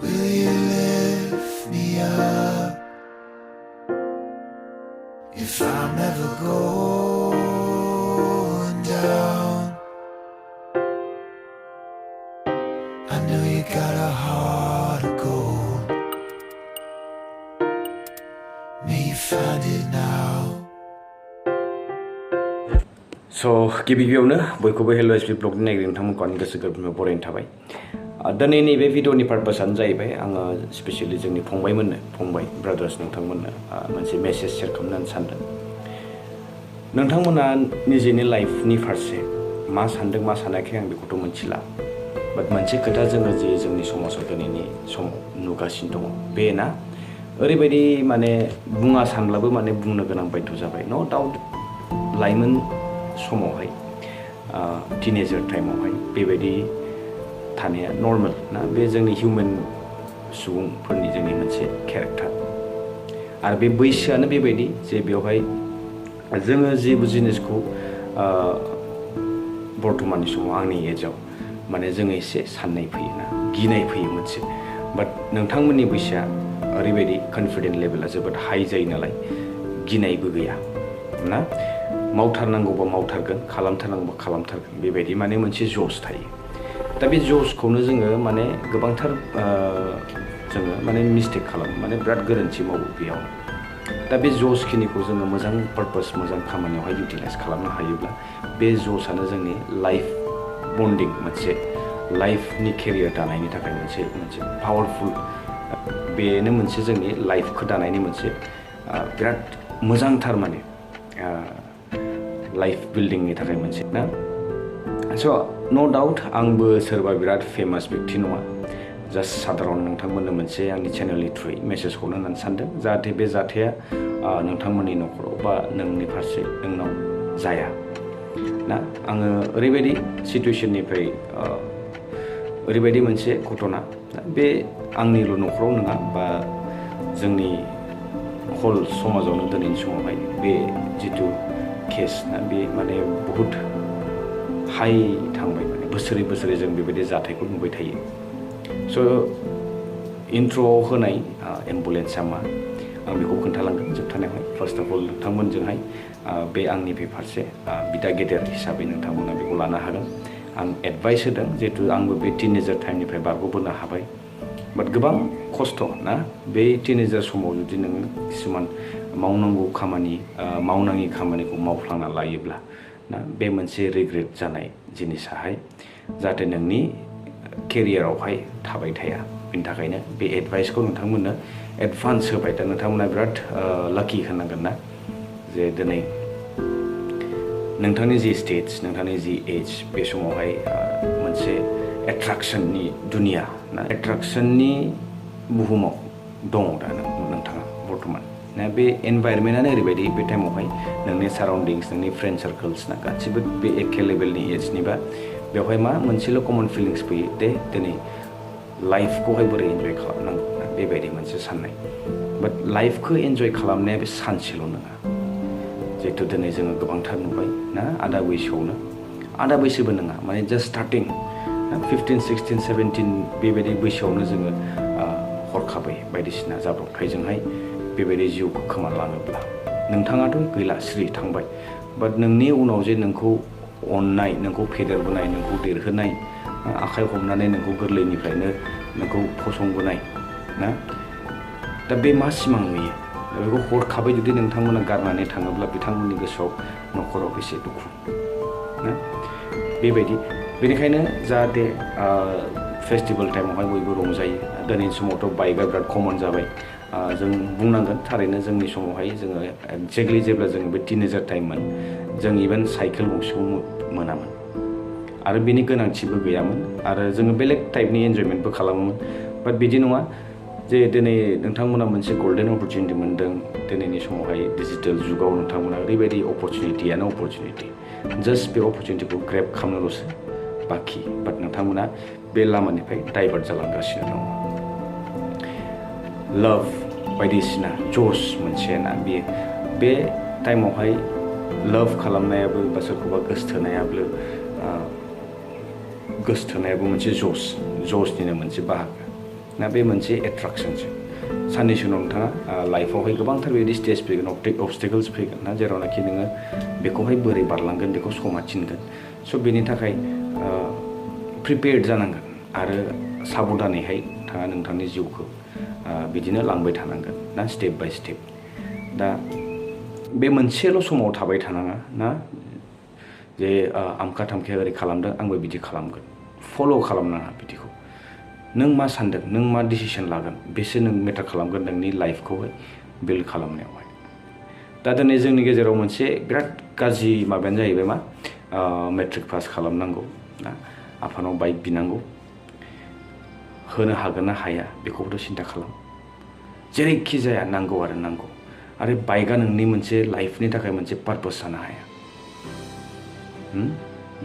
Will you lift me up if I'm ever going down? I know you got a heart of gold. May you find it now. So गिबियावनो बयखौबो hello SP ब्लगनि नायगिरि नोंथांमोनखौ आंनि गोसो गोरबोनिफ्राय बरायनो थाबाय। दिनैनि बे भिडिअनि पारपसानो जाहैबाय आङो स्पेसियेलि जोंनि फंबाय ब्रादार्स नोंथांमोननो मोनसे मेसेज शेयार खालामनो सानदों। नोंथांमोना निजेनि लाइफनि फारसे मा सानदों मा सानाखै आं बेखौथ' मिथिला, बाट मोनसे खोथा जोङो जे जोंनि समाजाव दिनैनि समाव नुगासिनो दङ बेना ओरैबायदि माने बुङा सानब्लाबो माने बुंनो गोनां बायध जाबाय। नो डाउट लाइमोन समावहाय टिनेजार टाइमावहाय बेबायदि थानाया नर्मेल ना, बे जोंनि हिउमेन सुबुंफोरनि जोंनि मोनसे केरेक्टार। आरो बे बैसोआनो बेबायदि जे बेवहाय जोङो जेबो जिनिसखौ बर्थमाननि समाव आंनि एजाव माने जोङो एसे साननाय फैयोना, गिनाय फैयो मोनसे। बाट नोंथांमोननि बैसोआ ओरैबायदि कनफिडेन्ट लेभेला जोबोद हाई जायो नालाय गिनायबो गैया ना, मावथारनांगौबा मावथारगोन, खालामथारनांगौबा खालामथारगोन, बेबायदि माने मोनसे जस थायो। दा बे जसखौनो जोङो माने गोबांथार जोङो माने मिस्टेक खालामो, माने बिराद गोरोन्थि मावो बेयाव। दा बे जसखिनिखौ जोङो मोजां पारपस मोजां खामानियावहाय इउटिलाइज खालामनो हायोब्ला बे जसआनो जोंनि लाइफ बन्डिं मोनसे लाइफनि केरियार दानायनि थाखाय मोनसे पावारफुल, बेनो मोनसे जोंनि लाइफखौ दानायनि मोनसे बिराद मोजांथार माने लाइफ बिल्डिंनि थाखाय मोनसे ना। स' नो डाउट आंबो सोरबा बिराद फेमास व्यक्ति नङा, जास्ट साधारन नोंथांमोननो मोनसे आंनि चेनेलनि थ्रुयै मेसेज हरनो होननानै सानदों, जाहाथे बे जाथाया नोंथांमोननि न'खराव बा नोंनि फारसे नोंनाव जाया ना। आङो ओरैबायदि सिटुवेसननिफ्राय ओरैबायदि मोनसे घटना, बे आंनिल' न'खराव नङा बा जोंनि हल समाजावनो दिनैनि समावहाय बे जिथु केस ना बे माने बहुद हाई थांबाय, माने बोसोरै जों बेबायदि जाथायखौ नुबाय थायो। स' इन्ट्र'आव होनाय एम्बुलेन्सआ मा आं बेखौ खोन्थालांगोन जोबथानायावहाय। फार्स्ट अफ अल नोंथांमोनजोंहाय बे आंनि बे फारसे बिदा गेदेर हिसाबै नोंथांमोना बेखौ लानो हागोन। आं एडभाइस होदों जिहेतु आंबो बे टिनेजार टाइमनिफ्राय बारग'बोनो हाबाय, बाट गोबां खस्थ' ना बे टिनेजार समाव जुदि नोङो किसुमान मावनांगौ खामानि मावनाङि खामानिखौ मावफ्लांना लायोब्ला ना बे मोनसे रिग्रेट जानाय जिनिसाहाय जाहाथे नोंनि केरियारावहाय थाबाय थाया। बेनि थाखायनो बे एडभाइसखौ नोंथांमोननो एडभान्स होबाय। दा नोंथांमोना बिराद लाकि होनांगोन ना, जे दिनै नोंथांनि जि स्टेज नोंथांनि जि एज बे समावहाय मोनसे एट्राक्सननि दुनिया ना, एट्राक्सननि बुहुमाव दङ दा नोंथाङा बर्थमान ना। बे एनभायरनमेन्टआनो ओरैबायदि बे टाइमावहाय नोंनि साराउन्डिंस नोंनि फ्रेन्ड सार्कोल्स ना गासिबो बे एखे लेभेलनि एजनिबा बेवहाय मा मोनसेल' कमन फिलिंस फैयो दे दिनै लाइफखौहाय बोरै इन्जय खालामनांगौ ना, बेबायदि मोनसे साननाय। बाट लाइफखौ इन्जय खालामनाया बे सानसेल' नङा, जिहेथु दिनै जोङो गोबांथार नुबाय ना आदा बैसोआवनो, आदा बैसोबो नङा माने जास्ट स्टार्टिं 15, 16, 17 बेबायदि बैसोआवनो जोङो हरखाबै बायदिसिना जाब्रबथायजोंहाय बेबायदि जिउखौ खोमालाङोब्ला नोंथाङाथ' गैला सिरि थांबाय, बाट नोंनि उनाव जे नोंखौ अननाय, नोंखौ फेदेरबोनाय, नोंखौ देरहोनाय, आखाइ हमनानै नोंखौ गोरलैनिफ्रायनो नोंखौ फसंबोनाय ना, दा बे मा सिमां नुयो दा बेखौ हरखाबै जुदि नोंथांमोना गारनानै थाङोब्ला बिथांमोननि गोसोआव न'खराव बेसे दुखु ना बेबायदि। बेनिखायनो जाहाथे फेस्टिभेल टाइमावहाय बयबो रंजायो। दिनैनि समावथ' बाइकआ बिराद कमन जाबाय। जों बुंनांगोन थारैनो जोंनि समावहाय जोङो एक्जेक्टलि जेब्ला जोङो बे टिनेजार टाइममोन जों इभेन साइकेल गंसेखौ मोनामोन आरो बिनि गोनांथिबो गैयामोन, आरो जोङो बेलेग टाइपनि एन्जयमेन्टबो खालामोमोन। बाट बिदि नङा जे दिनै नोंथांमोना मोनसे गल्डेन अपरचुनिटि मोन्दों। दिनैनि समावहाय डिजिटेल जुगाव नोंथांमोना ओरैबायदि अपरचुनिटियानो अपरचुनिटि, जास्ट बे अपरचुनिटिखौ ग्रेब खालामनोल'सो बाखि। बाट नोंथांमोना बे लामानिफ्राय डाइभार्ट जालांगासिनो दङ। लाभ बायदिसिना जस मोनसे ना बेयो, बे टाइमावहाय लाभ खालामनायाबो बा सोरखौबा गोसथोनायाबो मोनसे जसनिनो मोनसे बाहागो ना बे मोनसे एट्राक्शनसो साननैसो उनाव नोंथाङा लाइफआवहाय गोबांथार बेबायदि स्टेज फैगोन अबस्टेकल्स फैगोन ना जेरावनाखि नोङो बेखौहाय बोरै बारलांगोन बेखौ समा थिनगोन स' बेनि थाखाय प्रिपेयार्ड जानांगोन आरो साबधानैहाय नोंथाङा नोंथांनि जिउखौ बिदिनो लांबाय थानांगोन ना स्टेप बाय स्टेप दा बे मोनसेल' समाव थाबाय थानाङा ना जे आमखा थामखाया ओरै खालामदों आंबो बिदि खालामगोन फल' खालामनाङा बिदिखौ नों मा सानदों नों मा डिसिसन लागोन बेसो नों मेटार खालामगोन नोंनि लाइफखौहाय बिल्ड खालामनायावहाय दा दिनै जोंनि गेजेराव मोनसे बिराद गाज्रि माबायानो जाहैबाय मा मेट्रिक पास खालामनांगौ ना आफानाव बाइक बिनांगौ होनो हागोन ना हाया बेखौबोथ' सिन्था खालाम जेरैखि जाया नांगौ आरो बाइकआ नोंनि मोनसे लाइफनि थाखाय मोनसे पारपस जानो हाया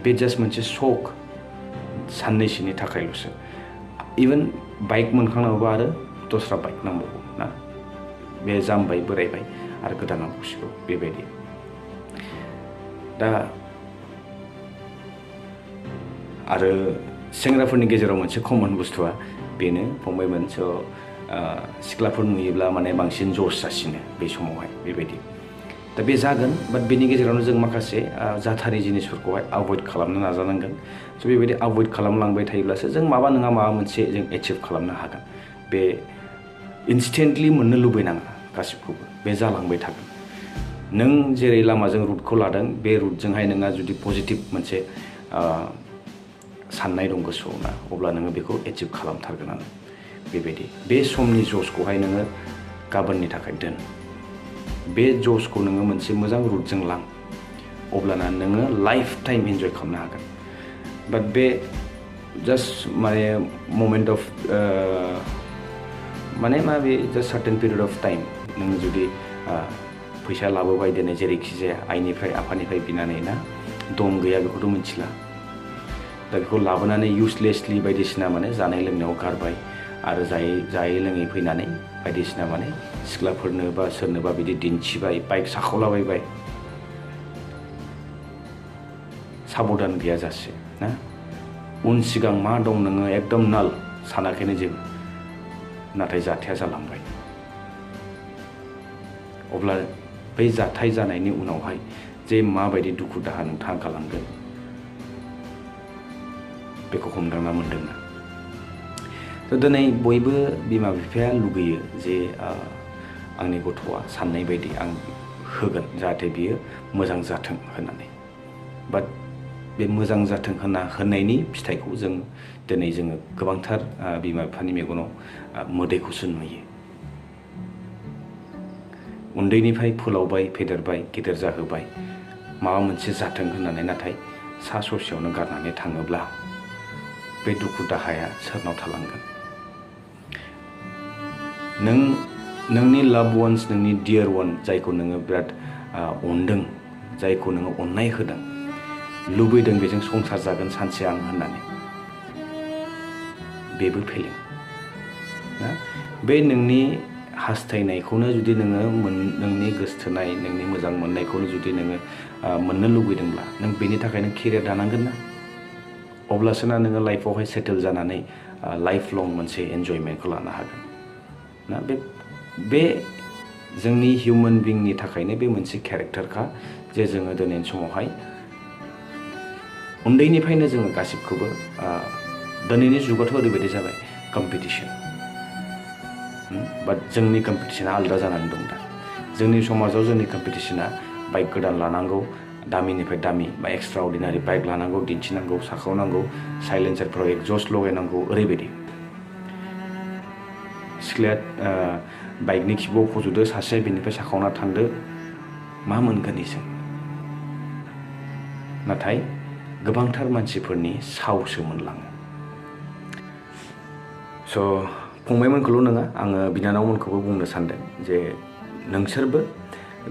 बे जास्ट मोनसे शक साननैसोनि थाखायल'सो इभेन बाइक मोनखांनांगौबा आरो दस्रा बाइक नांबावगौ ना बे जामबाय बोरायबाय आरो गोदान नांगौसिगौ बेबायदि दा आरो सेंग्राफोरनि गेजेराव मोनसे कमन बुस्थुआ बेनो फंबायमोन स' सिख्लाफोर नुयोब्ला माने बांसिन जस जासिनो बे समावहाय बेबायदि दा बे जागोन बाट बेनि गेजेरावनो जों माखासे जाथारि जिनिसफोरखौहाय एभयड खालामनो नाजानांगोन स' बेबायदि एभयड खालामलांबाय थायोब्लासो जों माबा नङा माबा मोनसे जों एचिभ खालामनो हागोन बे इनस्टेन्टलि मोननो लुबैनाङा गासिबखौबो बे जालांबाय थागोन नों जेरै लामाजों रुटखौ लादों बे रुटजोंहाय नोंहा जुदि पजिटिभ मोनसे साननाय दं गोसोआव ना अब्ला नोङो बेखौ एचिभ खालामथारगोनानो बेबायदि बे समनि जसखौहाय नोङो गाबोननि थाखाय दोन बे जसखौ नोङो मोनसे मोजां रुटजों लां अब्लाना नोङो लाइफ टाइम इन्जय खालामनो हागोन बाट बे जास्ट माने मोमेन्ट अफ माने मा बे just certain period of time नोङो जुदि फैसा लाबोबाय दिनै जेरैखि जाया आइनिफ्राय आफानिफ्राय बिनानै ना दं गैया बेखौथ' मिथिला दा बेखौ लाबोनानै इउसलेसलि बायदिसिना माने जानाय लोंनायाव गारबाय आरो जायै लोङै फैनानै बायदिसिना माने सिख्लाफोरनो बा सोरनोबा बिदि दिन्थिबाय बाइक साखावलाबायबाय साबधान गैयाजासे ना उन सिगां मा दं नोङो एकदम नाल सानाखैनो जेबो नाथाय जाथाया जालांबाय अब्ला बै जाथाय जानायनि उनावहाय जे माबायदि दुखु दाहा नोंथाङा गालांगोन बेखौ हमदांना मोनदोंना थ' दिनै बयबो बिमा बिफाया लुगैयो जे आंनि गथ'आ साननाय बायदि आं होगोन जाहाथे बियो मोजां जाथों होननानै बाट बे मोजां जाथों होननायनि फिथाइखौ जों दिनै जोङो गोबांथार बिमा बिफानि मेगनाव मोदैखौसो नुयो उन्दैनिफ्राय फोलावबाय फेदेरबाय गेदेर जाहोबाय माबा मोनसे जाथों होननानै नाथाय सा ससेयावनो गारनानै थाङोब्ला बे दुखु दाहाया सोरनाव थालांगोन नोंनि लाभ वान्स नोंनि डियार वान जायखौ नोङो बिराद अनदों जायखौ नोङो अननाय होदों लुबैदों बेजों संसार जागोन सानसे आं होननानै बेबो फेलें ना बे नोंनि हास्थायनायखौनो जुदि नोङो नोंनि गोसथोनाय नोंनि मोजां मोननायखौनो जुदि नोङो मोननो लुबैदोंब्ला नों बेनि थाखाय नों केरियार दानांगोन ना अब्लासो ना नोङो लाइफआवहाय सेटेल जानानै लाइफ लं मोनसे एन्जयमेन्टखौ लानो हागोन ना बे जोंनि हिउमेन बिंनि थाखायनो बे मोनसे केरेक्टारखा जे जोङो दिनैनि समावहाय उन्दैनिफ्रायनो जोङो गासिबखौबो दिनैनि जुगाथ' ओरैबायदि जाबाय कम्पिटिसन बाट जोंनि कम्पिटिसना आलादा जानानै दं दा जोंनि समाजाव जोंनि कम्पिटिसना बाइक गोदान लानांगौ दामिनिफ्राय दामि बा एक्सट्रा अर्डिनारि बाइक लानांगौ दिन्थिनांगौ साखावनांगौ साइलेन्सारफ्राव एक्जस्ट लगायनांगौ ओरैबायदि सिख्लाया बाइकनि खिबुआव फज'दो सासे बेनिफ्राय साखावना थांदो मा मोनगोन इसोर नाथाय गोबांथार मानसिफोरनि सावसो मोनलाङो स' फंबायमोनखौल' नङा आङो बिनानावमोनखौबो बुंनो सानदों जे नोंसोरबो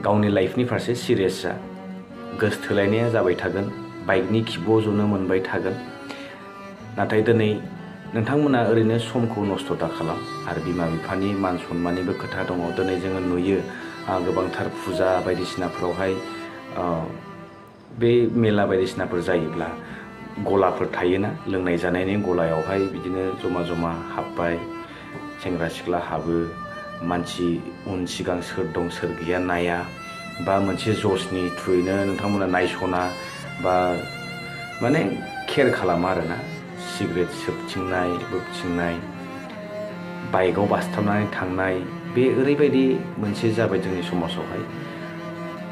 गावनि लाइफनि फारसे सिरियास जा गोसथोलायनाया जाबाय थागोन बाइकनि खिबुआव जनो मोनबाय थागोन नाथाय दिनै नोंथांमोना ओरैनो समखौ नस्थ' दा खालाम आरो बिमा बिफानि मान सन्माननिबो खोथा दङ दिनै जोङो नुयो गोबांथार फुजा बायदिसिनाफोरावहाय बे मेला बायदिसिनाफोर जायोब्ला गलाफोर थायोना लोंनाय जानायनि गलायावहाय बिदिनो जमा जमा हाबबाय सेंग्रा सिख्ला हाबो, मानसि उन सिगां सोर दं सोर गैया नाया, बा मोनसे जसनि थ्रुयैनो नोंथांमोना नायसना बा माने केयार खालामा आरोना। सिगारेट सोबथिंनाय बोबथिंनाय, बाइकआव बासथाबनानै थांनाय, बे ओरैबायदि मोनसे जाबाय जोंनि समाजावहाय।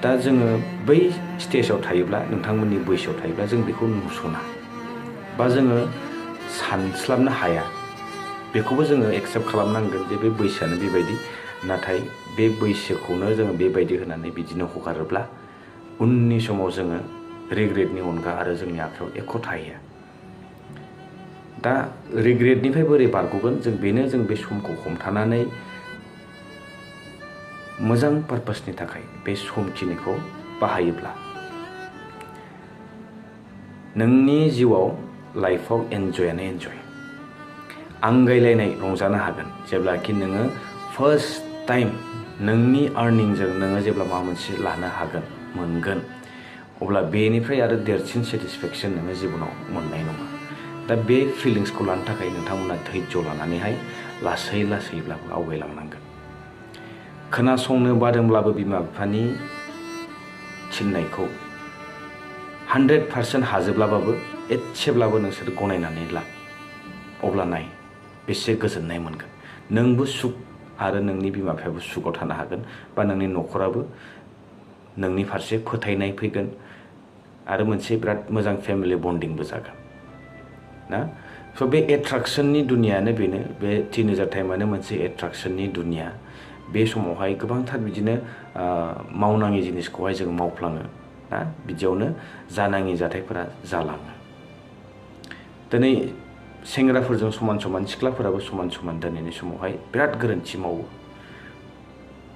दा जोङो बै स्टेजाव थायोब्ला, नोंथांमोननि बैसोआव थायोब्ला जों बेखौ नुसना बा जोङो सानस्लाबनो हाया। बेखौबो जोङो एक्सेप्ट खालामनांगोन जे बे बैसोआनो बेबायदि। नाथाय बे बैसोखौनो जोङो बेबायदि होनानै बिदिनो हगारोब्ला उननि समाव जोङो रिग्रेटनि अनगा आरो जोंनि आखायाव एख' थाहैया। दा रिग्रेटनिफ्राय बोरै बारग'गोन जों बेनो, जों बे समखौ हमथानानै मोजां पारपासनि थाखाय बे समखिनिखौ बाहायोब्ला नोंनि जिउआव लाइफआव एन्जयानो एन्जय। आंगायलायनाय रंजानो हागोन जेब्लाखि नोङो फार्स्ट टाइम नोंनि आर्निंजों नोङो जेब्ला माबा मोनसे लानो हागोन, मोनगोन, अब्ला बेनिफ्राय आरो देरसिन सेटिसफेक्सन नोङो जिबनाव मोननाय नङा। दा बे फिलिंसखौ लानो थाखाय नोंथांमोना धैर्य लानानैहाय लासै लासैब्लाबो आवगायलांनांगोन। खोनासंनो बादोंब्लाबो बिमा बिफानि थिननायखौ 100% हाजोब्लाबाबो एसेब्लाबो नोंसोर गनायनानै ला। अब्ला नाय बेसे गोजोननाय मोनगोन। नोंबो सुख आरो नोंनि बिमा बिफायाबो सुखआव थानो हागोन, बा नोंनि न'खराबो नोंनि फारसे फोथायनाय फैगोन आरो मोनसे बिराद मोजां फेमिलि बन्डिंबो जागोन ना। स' बे एट्राक्सननि दुनियानो बेनो, बे टिनेजार टाइमानो मोनसे एट्राक्सननि दुनिया। बे समावहाय गोबांथार बिदिनो मावनाङि जिनिसखौहाय जों मावफ्लाङो ना, बिदियावनो जानाङि जाथायफोरा जालाङो। दिनै सेंग्राफोरजों समान समान सिख्लाफोराबो समान समान दिनैनि समावहाय बिराद गोरोन्थि मावो।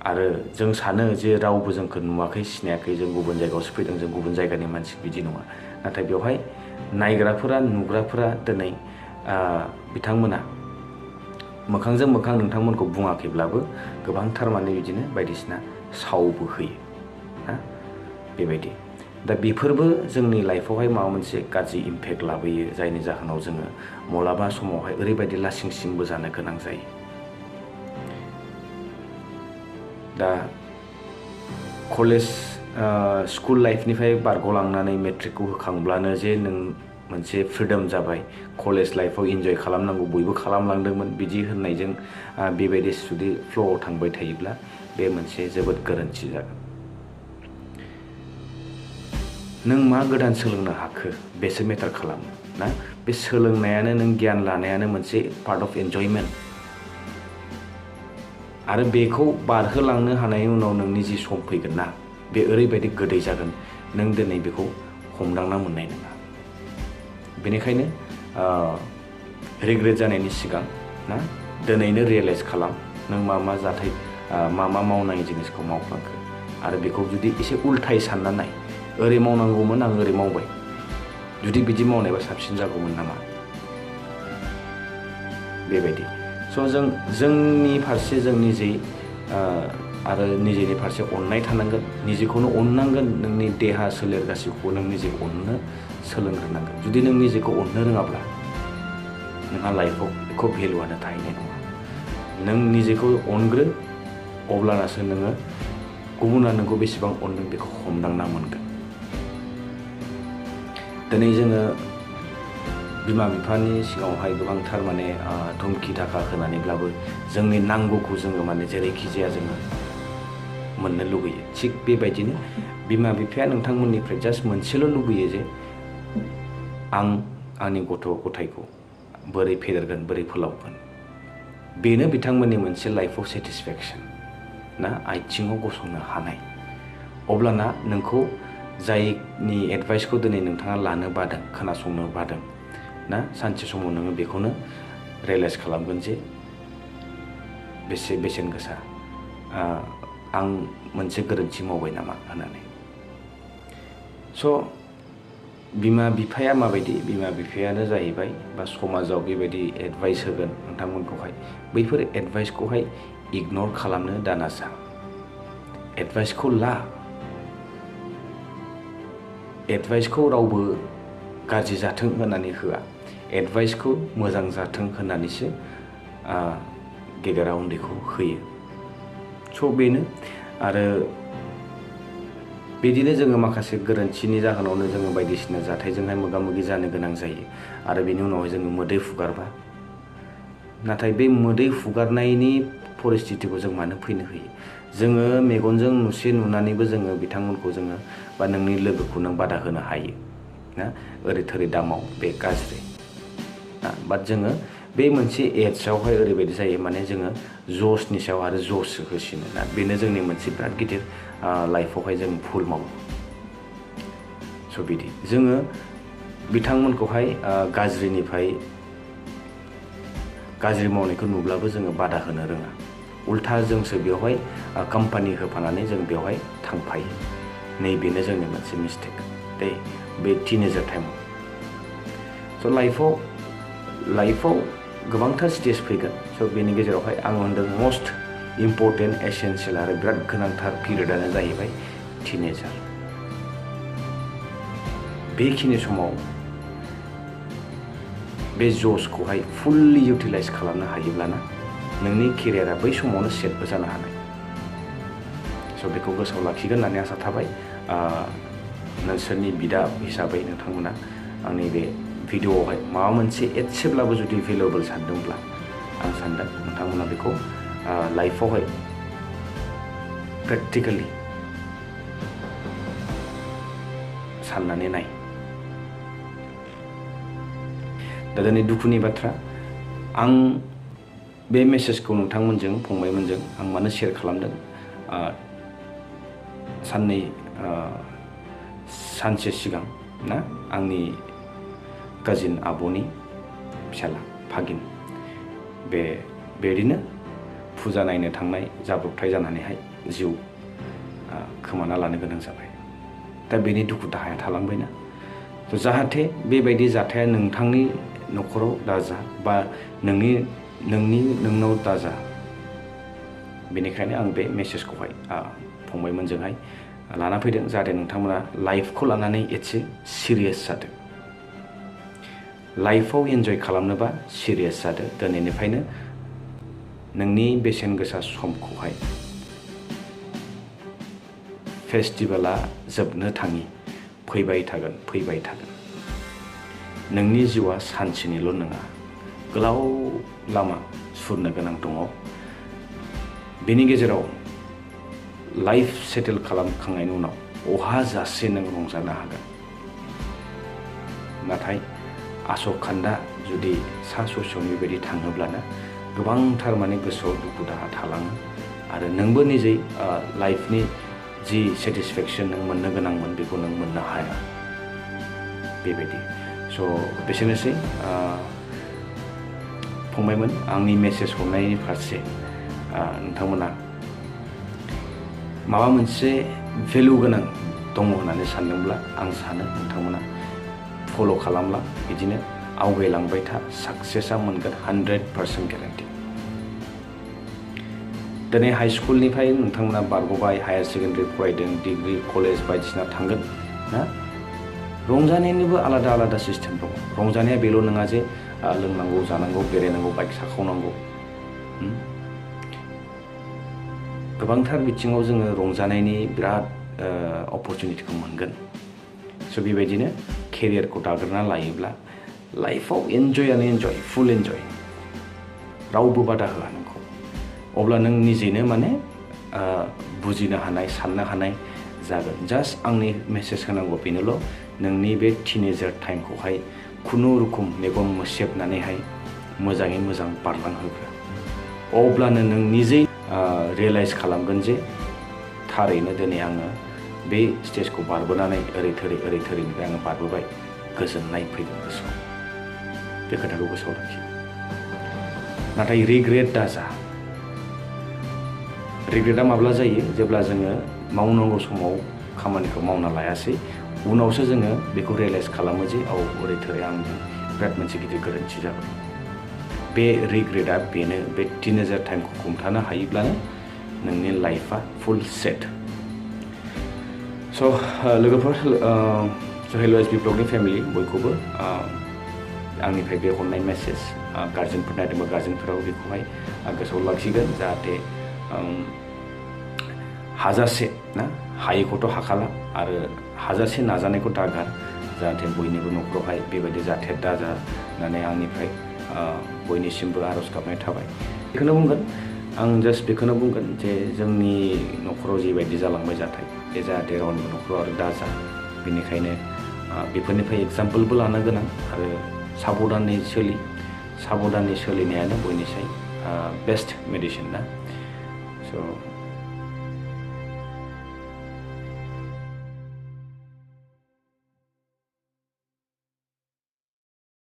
आरो जों सानो जे रावबो जोंखौ नुवाखै सिनायाखै, जों गुबुन जायगायावसो फैदों, जों गुबुन जायगानि मानसि, बिदि नङा। नाथाय बेवहाय नायग्राफोरा नुग्राफोरा दिनै बिथांमोना मोखांजों मोखां नोंथांमोनखौ बुङाखैब्लाबो गोबांथार माने बिदिनो बायदिसिना सावबो होयो ना, बेबायदि। दा बेफोरबो जोंनि लाइफआवहाय माबा मोनसे गाज्रि इम्पेक्ट लाबोयो, जायनि जाहोनाव जोङो माब्लाबा समावहाय ओरैबायदि लासिं सिंबो जानो गोनां जायो। दा कलेज स्कुल लाइफनिफ्राय बारग'लांनानै मेट्रिकखौ होखांब्लानो जे नों मोनसे फ्रिडम जाबाय, कलेज लाइफआव इन्जय खालामनांगौ, बयबो खालामलांदोंमोन, बिदि होननायजों बेबायदि जुदि फ्ल'आव थांबाय थायोब्ला बे मोनसे जोबोद गोरोन्थि जागोन। नों मा गोदान सोलोंनो हाखो बेसो मेटार खालामो ना। बे सोलोंनायानो, नों गियान लानायानो मोनसे पार्ट अफ एन्जयमेन्ट। आरो बेखौ बारहोलांनो हानायनि उनाव नोंनि जि सम फैगोन ना, बे ओरैबायदि गोदै जागोन, नों दिनै बेखौ हमदांना मोननाय नङा। बेनिखायनो रिग्रेट जानायनि सिगां ना, दिनैनो रियेलाइज खालाम नों मा मा जाथाय, मा मा मावनाङि जिनिसखौ मावफ्लांखो, आरो बेखौ जुदि एसे उल्थायै सानना नाय, ओरै मावनांगौमोन आं ओरै मावबाय, जुदि बिदि मावनायबा साबसिन जागौमोन नामा, बेबायदि। स' जोंनि फारसे जों निजे आरो निजेनि फारसे अननाय थानांगोन, निजेखौनो अननांगोन। नोंनि देहा सोलेर गासैखौबो नों निजे अननो सोलोंग्रोनांगोन। जुदि नों निजेखौ अननो रोङाब्ला नोंहा लाइफआव एख' भेलुआनो थाहैनाय नङा। नों निजेखौ अनग्रो, अब्लानासो नोङो गुबुना नोंखौ बेसेबां अनदों बेखौ हमदांना मोनगोन। दिनै जोङो बिमा बिफानि सिगाङावहाय गोबांथार माने धुमखि दाखा होनानैब्लाबो जोंनि नांगौखौ जोङो माने जेरैखि जाया जोङो मोननो लुगैयो। थिग बेबायदिनो बिमा बिफाया नोंथांमोननिफ्राय जास्ट मोनसेल' लुगैयो जे आं आंनि गथ' गथायखौ बोरै फेदेरगोन, बोरै फोलावगोन, बेनो बिथांमोननि मोनसे लाइफआव सेटिसफेक्सन ना, आथिङाव गसंनो हानाय। अब्लाना नोंखौ जायनि एडभाइसखौ दिनै नोंथाङा लानो बादों, खोनासंनो बादों ना, सानसे समाव नोङो बेखौनो रियेलाइज खालामगोन जे बेसे बेसेन गोसा, आं मोनसे गोरोन्थि मावबाय नामा होननानै। स' बिमा बिफाया माबायदि, बिमा बिफायानो जाहैबाय बा समाजाव बेबायदि एडभाइस होगोन नोंथांमोनखौहाय, बैफोर एडभाइसखौहाय इगनर खालामनो दानासा। एडभाइसखौ ला। एडभाइसखौ रावबो गाज्रि जाथों होननानै होआ, एडभाइसखौ मोजां जाथों होननानैसो गेदेरा उन्दैखौ होयो। स' बेनो आरो बिदिनो जोङो माखासे गोरोन्थिनि जाहोनावनो जोङो बायदिसिना जाथायजोंहाय मोगा मोगि जानो गोनां जायो आरो बेनि उनावहाय जोङो मोदै फुगारबा, नाथाय बे मोदै फुगारनायनि परिस्थितिखौ जों मानो फैनो होयो? जोङो मेगनजों नुसे नुनानैबो जोङो बिथांमोनखौ जोङो बा नोंनि लोगोखौ नों बादा होनो हायो ना, ओरै थोरै दामाव बे गाज्रि ना। बाट जोङो बे मोनसे एजआवहाय ओरैबायदि जायो माने जोङो जसनि सायाव आरो जससो होसिनो ना, बेनो जोंनि मोनसे बिराद गिदिर लाइफआवहाय जों भुल मावो। स' बिदि जोङो बिथांमोनखौहाय गाज्रिनिफ्राय गाज्रि मावनायखौ नुब्लाबो जोङो बादा होनो रोङा, उल्था जोंसो बेवहाय कम्पानि होफानानै जों बेवहाय थांफायो। नैबेनो जोंनि मोनसे मिस्टेक दे बे टिनेजार टाइमाव। स' लाइफआव गोबांथार स्टेज फैगोन। स' बेनि गेजेरावहाय आं होनदों मस्ट इम्परटेन्ट एसेन्सियेल आरो बिराद गोनांथार पिरियडआनो जाहैबाय टिनेजार। बेखिनि समाव बे जसखौहाय फुल्लि इउटिलाइज खालामनो हायोब्लाना नोंनि केरियारा बै समावनो सेटबो जानो हानाय। स' बेखौ गोसोआव लाखिगोन होननानै आसा थाबाय। नोंसोरनि बिदा हिसाबै नोंथांमोना आंनि बे भिडिअआवहाय माबा मोनसे एसेब्लाबो जुदि भेलुएबल सानदोंब्ला आं सानदों नोंथांमोना बेखौ लाइफआवहाय प्रेक्टिकेलि साननानै नाय। दा दिनै दुखुनि बाथ्रा, आं बे मेसेजखौ नोंथांमोनजों फंबायमोनजों आं मानो शेयार खालामदों, सानसे सिगां ना आंनि काजिन आब'नि फिसाला भागिन बेदिनो फुजा नायनो थांनाय जाब्रबथाय जानानैहाय जिउ खोमाना लानो गोनां जाबाय। दा बेनि दुखु दाहाया थालांबायना, जाहाथे बेबायदि जाथाया नोंथांनि न'खराव दाजा बा नोंनाव दाजा, बेनिखायनो आं बे मेसेजखौहाय फंबायमोनजोंहाय लाना फैदों, जाहाथे नोंथांमोना लाइफखौ लानानै एसे सिरियास जादों। लाइफआव एन्जय खालामनोबा सिरियास जादों दिनैनिफ्रायनो। नोंनि बेसेन गोसा समखौहाय फेस्टिभेला जोबनो थाङि फैबाय थागोन। नोंनि जिउआ सानसेनिल' नङा, गोलाव लामा सुरनो गोनां दङ। बेनि गेजेराव लाइफ सेटेल खालामखांनायनि उनाव अहाजासे नों रंजानो हागोन। नाथाय आस'खान्दा जुदि सा ससेयावनो बेबायदि थाङोब्लानो गोबांथार माने गोसोआव दुखु दाहा थालाङो आरो नोंबो निजै लाइफनि जि सेटिसफेक्सन नों मोननो गोनांमोन बेखौ नों मोननो हाया बेबायदि। स' बेसेनोसै फंबायमोन, आंनि मेसेज हरनायनि फारसे नोंथांमोना माबा मोनसे भेलु गोनां दङ होननानै सानदोंब्ला आं सानो नोंथांमोना फल' खालामला, बिदिनो आवगायलांबाय था, साक्सेसआ मोनगोन 100% गेरेन्टि। दिनै हाइ स्कुलनिफ्राय नोंथांमोना बारग'बाय, हायार सेकेन्डारि फरायदों, डिग्रि कलेज बायदिसिना थांगोन ना। रंजानायनिबो आलादा आलादा सिस्टेम दङ। रंजानाया बेल' नङा जे लोंनांगौ जानांगौ बेरायनांगौ बाइक साखावनांगौ। गोबांथार बिथिङाव जोङो रंजानायनि बिराद अपरचुनिटिखौ मोनगोन। स' बेबायदिनो केरियारखौ दाग्रोना लायोब्ला लाइफआव एन्जयानो एन्जय, फुल एन्जय, रावबो बादा होआ नोंखौ। अब्ला नों निजेनो माने बुजिनो हानाय, साननो हानाय जागोन। जास्ट आंनि मेसेज होनांगौ बेनोल', नोंनि बे टिनेजार टाइमखौहाय खुनुरुखुम मेगन मोसेबनानैहाय मोजाङै मोजां बारलांहोग्रो। अब्लानो नों निजै रियेलाइज खालामगोन जे थारैनो दिनै आङो बे स्टेजखौ बारबोनानै ओरै थोरैनिफ्राय आङो बारबोबाय, गोजोननाय फैगोन गोसोआव। बे खोथाखौ गोसोआव लाखि। नाथाय रिग्रेट दाजा। रिग्रेटआ माब्ला जायो? जेब्ला जोङो मावनांगौ समाव खामानिखौ मावना लायासै, उनावसो जोङो बेखौ रियेलाइज खालामो जे ओरै थोरै आंजों बिराद मोनसे गिदिर गोरोन्थि जाबाय। बे रिग्रेटआ बेनो, बे टिनेजार टाइमखौ हमथानो हायोब्लानो नोंनि लाइफआ फुल सेट। स' लोगोफोर, हेल' एस बि ब्लगनि फेमिलि बयखौबो आंनिफ्राय बे हरनाय मेसेज गार्जेनफोर नायदोंबा गार्जेनफोराबो बेखौहाय गोसोआव लाखिगोन जाहाथे हाजासे ना हायैखौथ' हाखाला आरो हाजासे नाजानायखौ दागार जाहाथे बयनिबो न'खरावहाय बेबायदि जाथाय दाजा होननानै आंनिफ्राय बयनिसिमबो आर'ज गाबनाय थाबाय। बेखौनो बुंगोन आं जास्ट बेखौनो बुंगोन जे जोंनि न'खराव जिबायदि जालांबाय जाथाय बे जाहाथे रावनिबो न'खराव आरो दाजा। बेनिखायनो बेफोरनिफ्राय एग्जाम्पोलबो लानो गोनां आरो साबधानै सोलिनायानो बयनिसाय बेस्ट मेडिसिन ना। स'